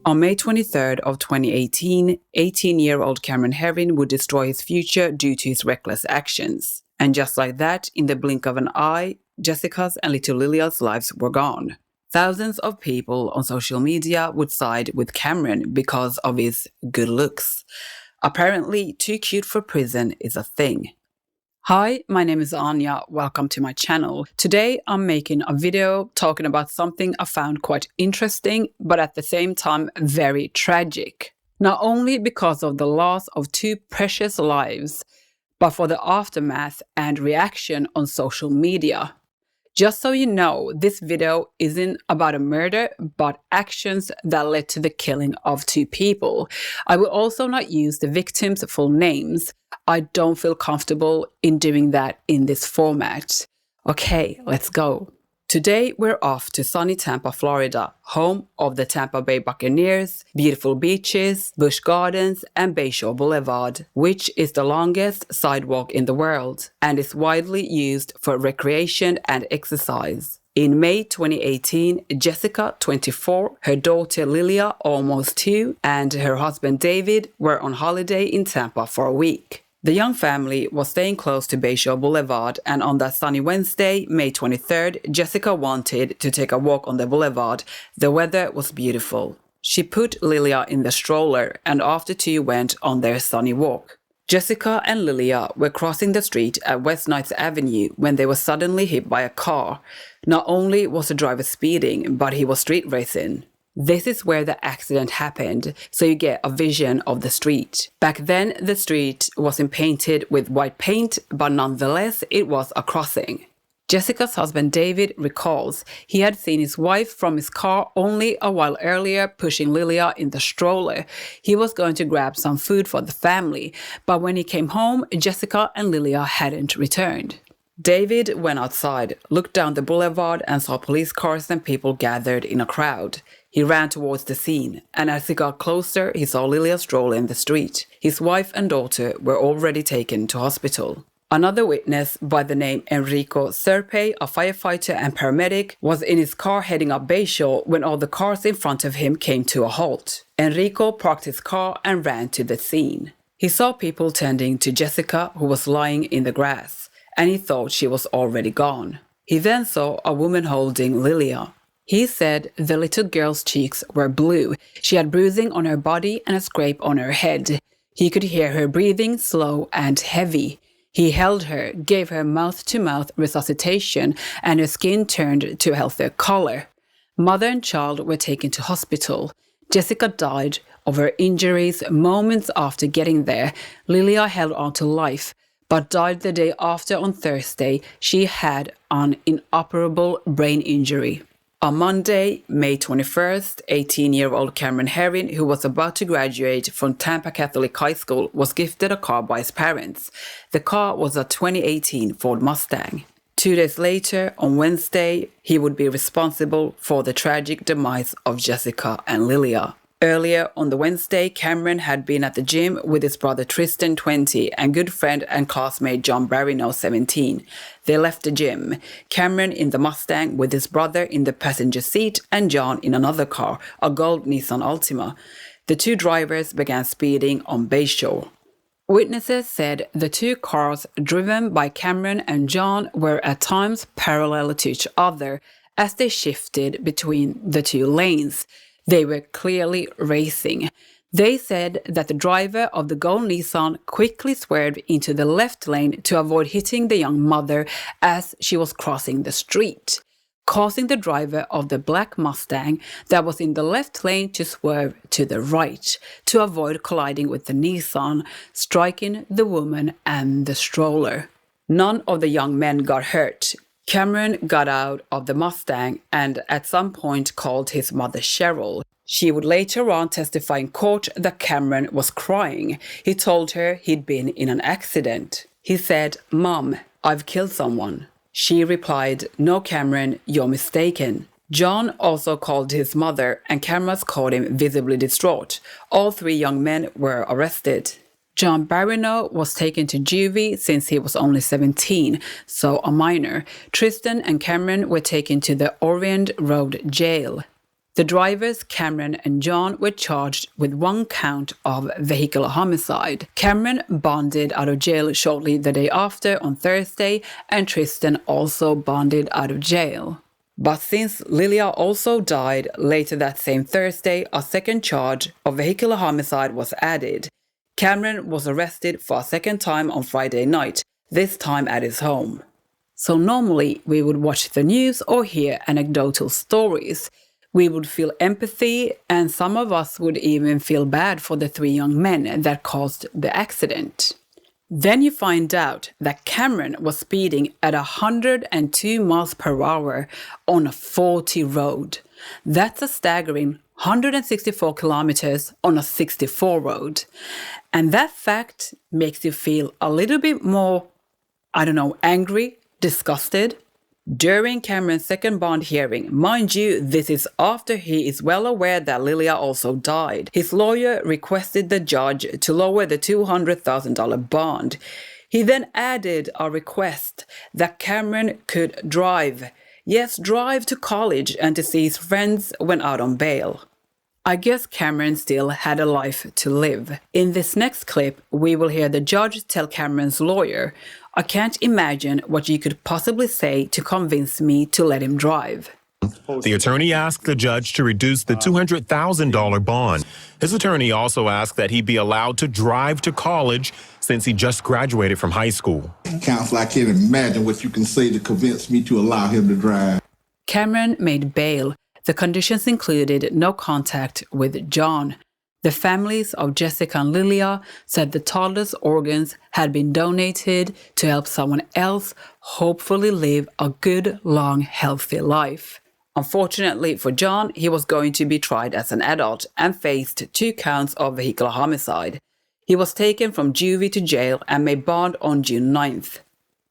On May 23rd of 2018, 18-year-old Cameron Herrin would destroy his future due to his reckless actions. And just like that, in the blink of an eye, Jessica's and little Lilia's lives were gone. Thousands of people on social media would side with Cameron because of his good looks. Apparently, too cute for prison is a thing. Hi, my name is Anya. Welcome to my channel. Today I'm making a video talking about something I found quite interesting, but at the same time very tragic. Not only because of the loss of two precious lives, but for the aftermath and reaction on social media. Just so you know, this video isn't about a murder, but actions that led to the killing of two people. I will also not use the victims' full names. I don't feel comfortable in doing that in this format. Okay, let's go. Today we're off to sunny Tampa, Florida, home of the Tampa Bay Buccaneers, beautiful beaches, Busch Gardens, and Bayshore Boulevard, which is the longest sidewalk in the world and is widely used for recreation and exercise. In May 2018, Jessica, 24, her daughter Lilia, almost 2, and her husband David were on holiday in Tampa for a week. The young family was staying close to Bayshore Boulevard, and on that sunny Wednesday, May 23rd, Jessica wanted to take a walk on the boulevard. The weather was beautiful. She put Lilia in the stroller, and after two went on their sunny walk. Jessica and Lilia were crossing the street at West Ninth Avenue when they were suddenly hit by a car. Not only was the driver speeding, but he was street racing. This is where the accident happened, so you get a vision of the street. Back then, the street wasn't painted with white paint, but nonetheless, it was a crossing. Jessica's husband David recalls he had seen his wife from his car only a while earlier pushing Lilia in the stroller. He was going to grab some food for the family, but when he came home, Jessica and Lilia hadn't returned. David went outside, looked down the boulevard and saw police cars and people gathered in a crowd. He ran towards the scene, and as he got closer, he saw Lilia stroll in the street. His wife and daughter were already taken to hospital. Another witness by the name Enrico Serpe, a firefighter and paramedic, was in his car heading up Bayshore when all the cars in front of him came to a halt. Enrico parked his car and ran to the scene. He saw people tending to Jessica, who was lying in the grass, and he thought she was already gone. He then saw a woman holding Lilia. He said the little girl's cheeks were blue. She had bruising on her body and a scrape on her head. He could hear her breathing slow and heavy. He held her, gave her mouth-to-mouth resuscitation, and her skin turned to a healthier color. Mother and child were taken to hospital. Jessica died of her injuries moments after getting there. Lilia held on to life, but died the day after on Thursday. She had an inoperable brain injury. On Monday, May 21st, 18-year-old Cameron Herrin, who was about to graduate from Tampa Catholic High School, was gifted a car by his parents. The car was a 2018 Ford Mustang. 2 days later, on Wednesday, he would be responsible for the tragic demise of Jessica and Lilia. Earlier on the Wednesday, Cameron had been at the gym with his brother Tristan, 20, and good friend and classmate John Barrino, 17. They left the gym, Cameron in the Mustang with his brother in the passenger seat and John in another car, a gold Nissan Altima. The two drivers began speeding on Bayshore. Witnesses said the two cars driven by Cameron and John were at times parallel to each other as they shifted between the two lanes. They were clearly racing. They said that the driver of the gold Nissan quickly swerved into the left lane to avoid hitting the young mother as she was crossing the street, causing the driver of the black Mustang that was in the left lane to swerve to the right to avoid colliding with the Nissan, striking the woman and the stroller. None of the young men got hurt. Cameron got out of the Mustang and at some point called his mother Cheryl. She would later on testify in court that Cameron was crying. He told her he'd been in an accident. He said, "Mom, I've killed someone." She replied, "No, Cameron, you're mistaken." John also called his mother and cameras caught him visibly distraught. All three young men were arrested. John Barrino was taken to juvie since he was only 17, so a minor. Tristan and Cameron were taken to the Orient Road jail. The drivers, Cameron and John, were charged with one count of vehicular homicide. Cameron bonded out of jail shortly the day after on Thursday, and Tristan also bonded out of jail. But since Lilia also died later that same Thursday, a second charge of vehicular homicide was added. Cameron was arrested for a second time on Friday night, this time at his home. So normally we would watch the news or hear anecdotal stories. We would feel empathy, and some of us would even feel bad for the 3 young men that caused the accident. Then you find out that Cameron was speeding at 102 miles per hour on a 40 road. That's a staggering 164 kilometers on a 64 road. And that fact makes you feel a little bit more, angry, disgusted. During Cameron's second bond hearing, mind you, this is after he is well aware that Lilia also died, his lawyer requested the judge to lower the $200,000 bond. He then added a request that Cameron could drive to college and to see his friends when out on bail. I guess Cameron still had a life to live. In this next clip, we will hear the judge tell Cameron's lawyer, "I can't imagine what you could possibly say to convince me to let him drive." The attorney asked the judge to reduce the $200,000 bond. His attorney also asked that he be allowed to drive to college since he just graduated from high school. Counsel, I can't imagine what you can say to convince me to allow him to drive. Cameron made bail. The conditions included no contact with John. The families of Jessica and Lilia said the toddler's organs had been donated to help someone else hopefully live a good, long, healthy life. Unfortunately for John, he was going to be tried as an adult and faced 2 counts of vehicular homicide. He was taken from juvie to jail and made bond on June 9th.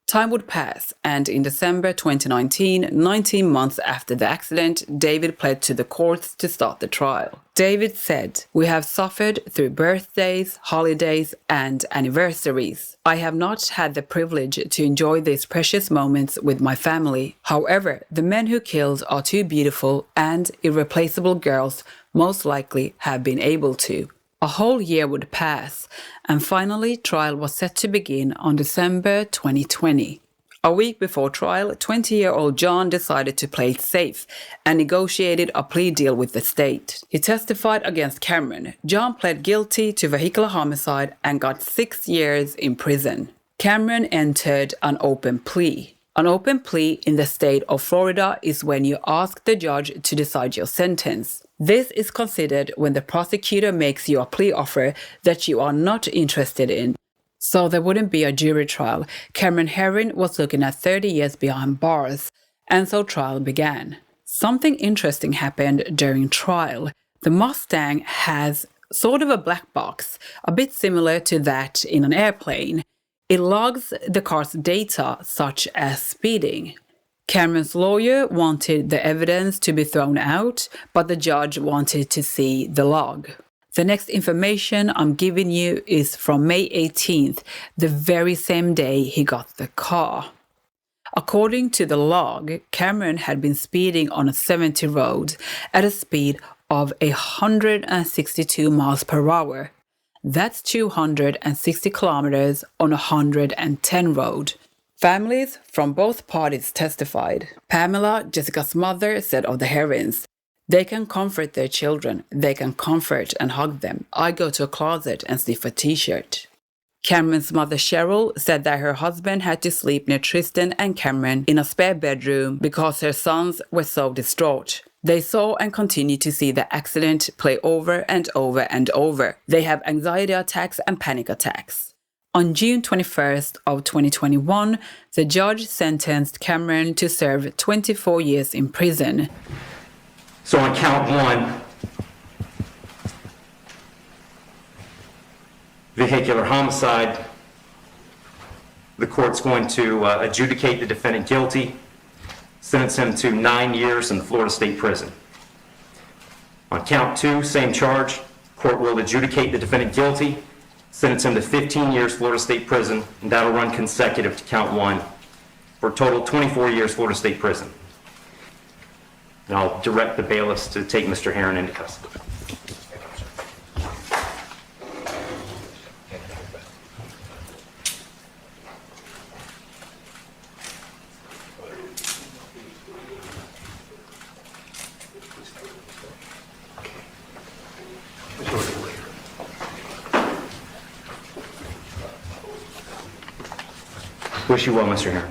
Time would pass, and in December 2019, 19 months after the accident, David pled to the courts to start the trial. David said, "We have suffered through birthdays, holidays, and anniversaries. I have not had the privilege to enjoy these precious moments with my family. However, the men who killed our 2 beautiful and irreplaceable girls most likely have been able to." A whole year would pass, and finally trial was set to begin on December 2020. A week before trial, 20-year-old John decided to play it safe and negotiated a plea deal with the state. He testified against Cameron. John pled guilty to vehicular homicide and got 6 years in prison. Cameron entered an open plea. An open plea in the state of Florida is when you ask the judge to decide your sentence. This is considered when the prosecutor makes you a plea offer that you are not interested in. So there wouldn't be a jury trial. Cameron Herrin was looking at 30 years behind bars, and so trial began. Something interesting happened during trial. The Mustang has sort of a black box, a bit similar to that in an airplane. It logs the car's data, such as speeding. Cameron's lawyer wanted the evidence to be thrown out, but the judge wanted to see the log. The next information I'm giving you is from May 18th, the very same day he got the car. According to the log, Cameron had been speeding on a 70 road at a speed of 162 miles per hour. That's 260 kilometers on a 110 road. Families from both parties testified. Pamela, Jessica's mother, said of the Herrins, "They can comfort their children. They can comfort and hug them. I go to a closet and sniff a t-shirt." Cameron's mother, Cheryl, said that her husband had to sleep near Tristan and Cameron in a spare bedroom because her sons were so distraught. They saw and continue to see the accident play over and over and over. They have anxiety attacks and panic attacks. On June 21st of 2021, the judge sentenced Cameron to serve 24 years in prison. So on count 1, vehicular homicide, the court's going to adjudicate the defendant guilty, sentence him to 9 years in the Florida State Prison. On count 2, same charge, court will adjudicate the defendant guilty, sentence him to 15 years Florida State Prison, and that'll run consecutive to count 1 for a total 24 years Florida State Prison. And I'll direct the bailiffs to take Mr. Herrin into custody. Wish you well, Mr. Herrin.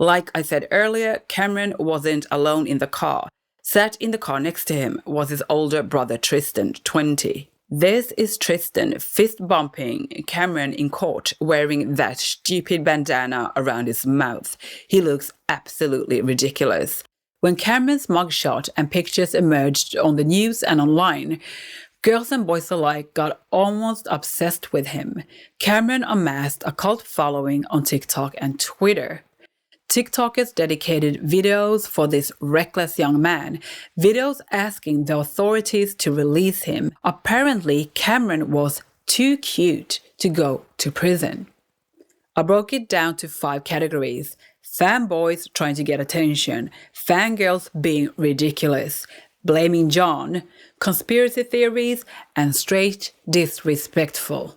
Like I said earlier, Cameron wasn't alone in the car. Sat in the car next to him was his older brother Tristan, 20. This is Tristan fist-bumping Cameron in court wearing that stupid bandana around his mouth. He looks absolutely ridiculous. When Cameron's mugshot and pictures emerged on the news and online, girls and boys alike got almost obsessed with him. Cameron amassed a cult following on TikTok and Twitter. TikTokers dedicated videos for this reckless young man, videos asking the authorities to release him. Apparently, Cameron was too cute to go to prison. I broke it down to 5 categories: fanboys trying to get attention, fangirls being ridiculous, blaming John, conspiracy theories, and straight disrespectful.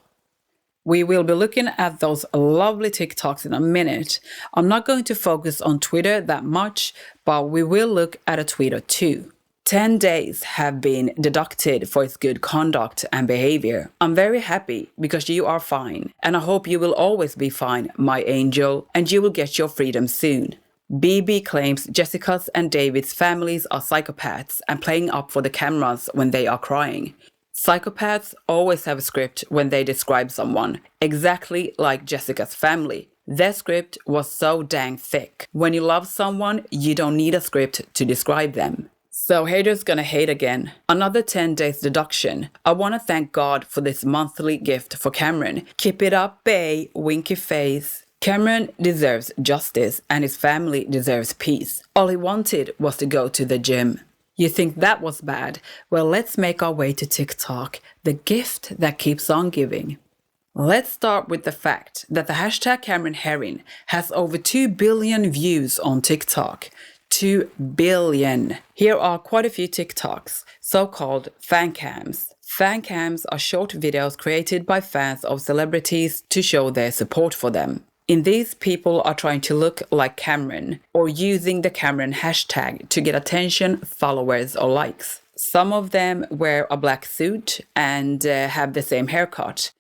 We will be looking at those lovely TikToks in a minute. I'm not going to focus on Twitter that much, but we will look at a tweet or two. 10 days have been deducted for its good conduct and behavior. I'm very happy because you are fine, and I hope you will always be fine, my angel, and you will get your freedom soon. BB claims Jessica's and David's families are psychopaths and playing up for the cameras when they are crying. Psychopaths always have a script when they describe someone, exactly like Jessica's family. Their script was so dang thick. When you love someone, you don't need a script to describe them. So haters gonna hate again. Another 10 days deduction. I wanna thank God for this monthly gift for Cameron. Keep it up, bae, winky face. Cameron deserves justice and his family deserves peace. All he wanted was to go to the gym. You think that was bad? Well, let's make our way to TikTok, the gift that keeps on giving. Let's start with the fact that the hashtag Cameron Herrin has over 2 billion views on TikTok. 2 billion. Here are quite a few TikToks, so-called fan cams. Fan cams are short videos created by fans of celebrities to show their support for them. In these, people are trying to look like Cameron or using the Cameron hashtag to get attention, followers, or likes. Some of them wear a black suit and have the same haircut.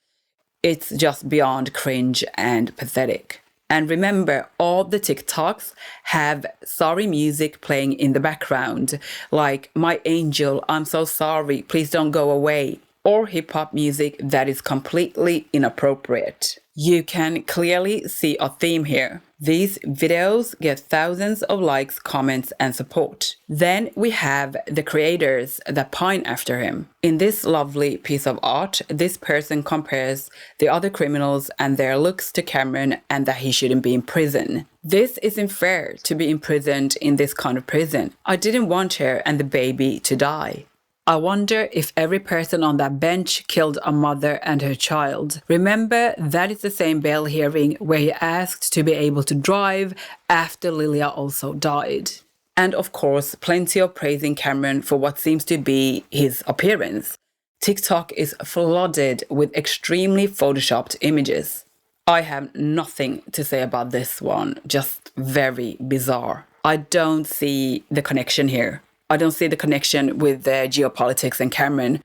It's just beyond cringe and pathetic. And remember, all the TikToks have sorry music playing in the background, like My Angel, I'm so sorry, please don't go away, or hip-hop music that is completely inappropriate. You can clearly see a theme here. These videos get thousands of likes, comments, and support. Then we have the creators that pine after him. In this lovely piece of art, this person compares the other criminals and their looks to Cameron and that he shouldn't be in prison. This isn't fair to be imprisoned in this kind of prison. I didn't want her and the baby to die. I wonder if every person on that bench killed a mother and her child. Remember, that is the same bail hearing where he asked to be able to drive after Lilia also died. And of course, plenty of praising Cameron for what seems to be his appearance. TikTok is flooded with extremely photoshopped images. I have nothing to say about this one, just very bizarre. I don't see the connection here. I don't see the connection with the geopolitics and Cameron.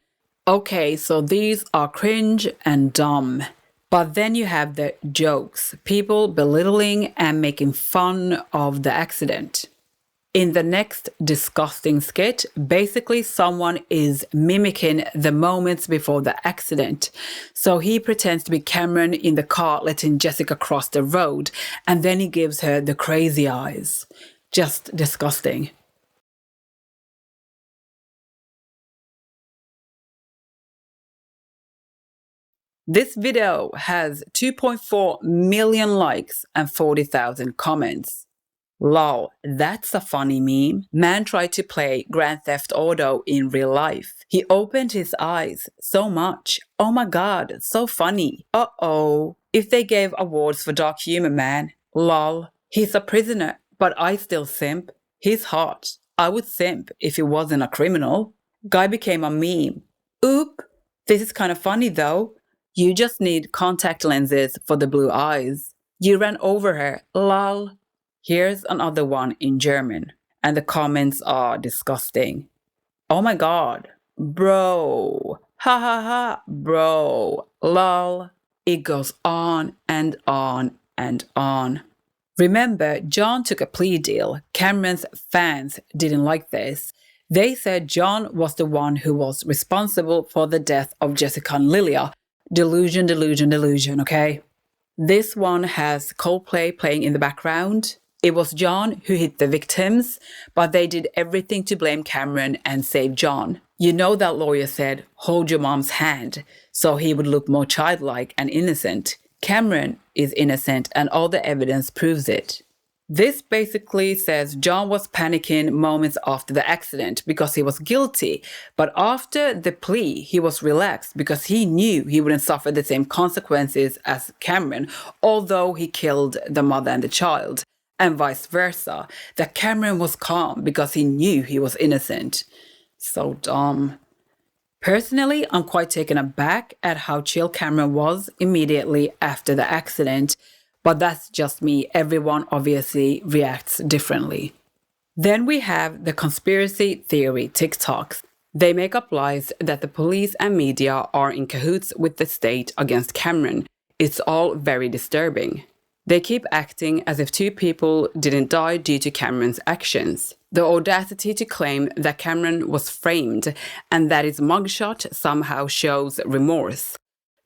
Okay, so these are cringe and dumb. But then you have the jokes, people belittling and making fun of the accident. In the next disgusting skit, basically someone is mimicking the moments before the accident. So he pretends to be Cameron in the car letting Jessica cross the road, and then he gives her the crazy eyes. Just disgusting. This video has 2.4 million likes and 40,000 comments. Lol, that's a funny meme. Man tried to play Grand Theft Auto in real life. He opened his eyes so much. Oh my god, so funny. Uh-oh. If they gave awards for dark humor, man. Lol. He's a prisoner. But I still simp. He's hot. I would simp if he wasn't a criminal. Guy became a meme. Oop, this is kind of funny though. You just need contact lenses for the blue eyes. You ran over her, lol. Here's another one in German. And the comments are disgusting. Oh my god. Bro. Ha ha ha. Bro. Lol. It goes on and on and on. Remember, John took a plea deal. Cameron's fans didn't like this. They said John was the one who was responsible for the death of Jessica and Lilia. Delusion, delusion, delusion, okay? This one has Coldplay playing in the background. It was John who hit the victims, but they did everything to blame Cameron and save John. You know that lawyer said, hold your mom's hand, so he would look more childlike and innocent. Cameron is innocent and all the evidence proves it. This basically says John was panicking moments after the accident because he was guilty, but after the plea, he was relaxed because he knew he wouldn't suffer the same consequences as Cameron, although he killed the mother and the child, and vice versa, that Cameron was calm because he knew he was innocent. So dumb. Personally, I'm quite taken aback at how chill Cameron was immediately after the accident, but that's just me. Everyone obviously reacts differently. Then we have the conspiracy theory TikToks. They make up lies that the police and media are in cahoots with the state against Cameron. It's all very disturbing. They keep acting as if two people didn't die due to Cameron's actions. The audacity to claim that Cameron was framed and that his mugshot somehow shows remorse.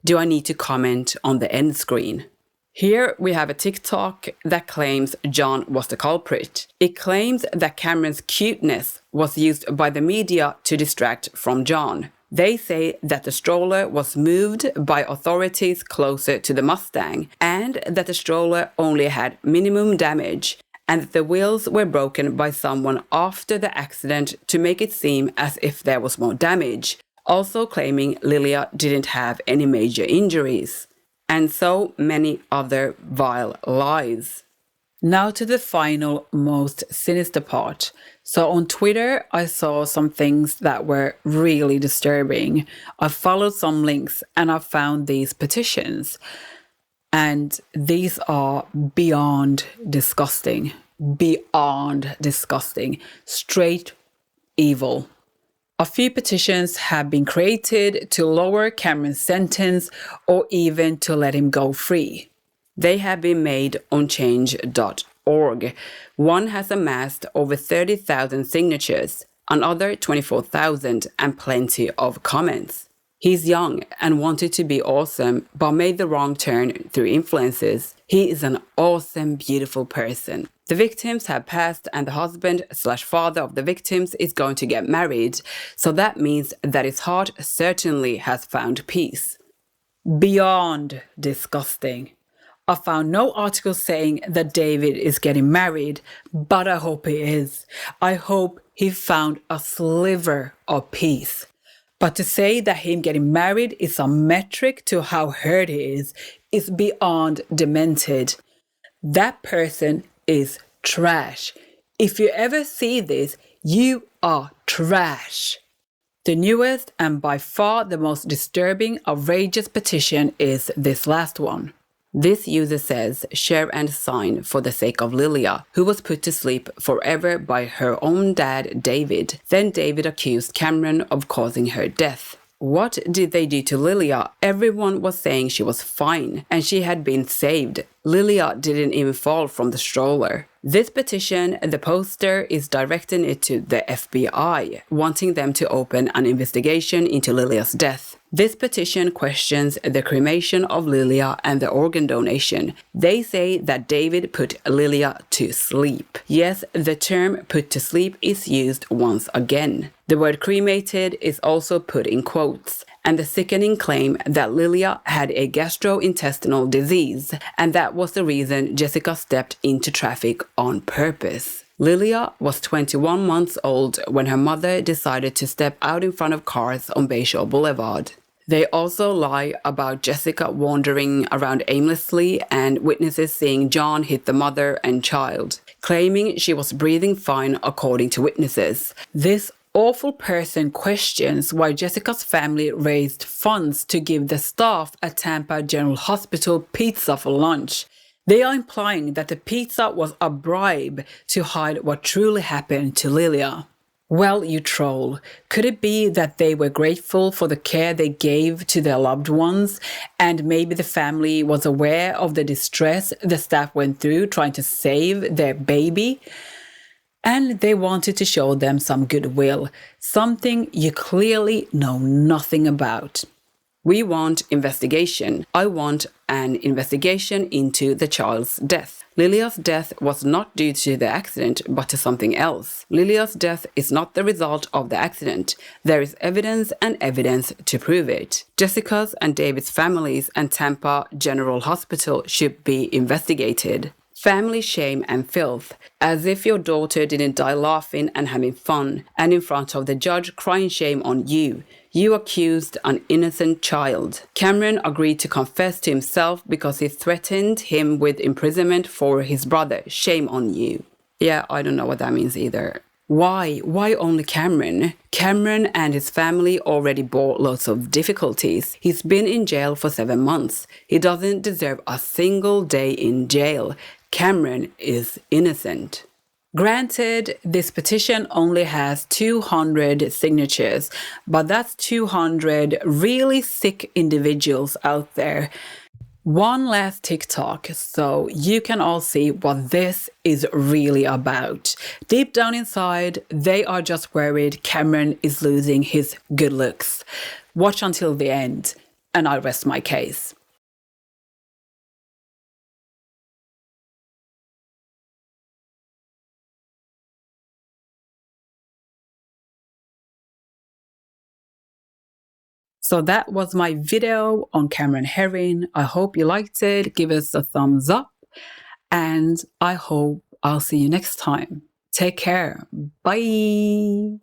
Do I need to comment on the end screen? Here we have a TikTok that claims John was the culprit. It claims that Cameron's cuteness was used by the media to distract from John. They say that the stroller was moved by authorities closer to the Mustang and that the stroller only had minimum damage and that the wheels were broken by someone after the accident to make it seem as if there was more damage, also claiming Lilia didn't have any major injuries. And so many other vile lies. Now to the final, most sinister part. So on Twitter, I saw some things that were really disturbing. I followed some links and I found these petitions. And these are beyond disgusting. Beyond disgusting. Straight evil. A few petitions have been created to lower Cameron's sentence or even to let him go free. They have been made on change.org. One has amassed over 30,000 signatures, another 24,000, and plenty of comments. He's young and wanted to be awesome, but made the wrong turn through influences. He is an awesome, beautiful person. The victims have passed and the husband/father of the victims is going to get married, so that means that his heart certainly has found peace. Beyond disgusting. I found no article saying that David is getting married, but I hope he is. I hope he found a sliver of peace. But to say that him getting married is a metric to how hurt he is beyond demented. That person is trash. If you ever see this, you are trash. The newest and by far the most disturbing, outrageous petition is this last one. This user says, share and sign for the sake of Lilia, who was put to sleep forever by her own dad, David. Then David accused Cameron of causing her death. What did they do to Lilia? Everyone was saying she was fine and she had been saved. Lilia didn't even fall from the stroller. This petition, the poster is directing it to the FBI, wanting them to open an investigation into Lilia's death. This petition questions the cremation of Lilia and the organ donation. They say that David put Lilia to sleep. Yes, the term put to sleep is used once again. The word cremated is also put in quotes. And the sickening claim that Lilia had a gastrointestinal disease, and that was the reason Jessica stepped into traffic on purpose. Lilia was 21 months old when her mother decided to step out in front of cars on Bayshore Boulevard. They also lie about Jessica wandering around aimlessly and witnesses seeing John hit the mother and child, claiming she was breathing fine according to witnesses. This awful person questions why Jessica's family raised funds to give the staff at Tampa General Hospital pizza for lunch. They are implying that the pizza was a bribe to hide what truly happened to Lilia. Well, you troll, could it be that they were grateful for the care they gave to their loved ones, and maybe the family was aware of the distress the staff went through trying to save their baby? And they wanted to show them some goodwill, something you clearly know nothing about. We want investigation. I want an investigation into the child's death. Lilia's death was not due to the accident, but to something else. Lilia's death is not the result of the accident. There is evidence and evidence to prove it. Jessica's and David's families and Tampa General Hospital should be investigated. Family shame and filth, as if your daughter didn't die laughing and having fun, and in front of the judge crying shame on you. You accused an innocent child. Cameron agreed to confess to himself because he threatened him with imprisonment for his brother. Shame on you. Yeah, I don't know what that means either. Why? Why only Cameron? Cameron and his family already bore lots of difficulties. He's been in jail for 7 months. He doesn't deserve a single day in jail. Cameron is innocent. Granted, this petition only has 200 signatures, but that's 200 really sick individuals out there. One last TikTok so you can all see what this is really about. Deep down inside, they are just worried Cameron is losing his good looks. Watch until the end, and I'll rest my case. So that was my video on Cameron Herrin. I hope you liked it. Give us a thumbs up. And I hope I'll see you next time. Take care. Bye.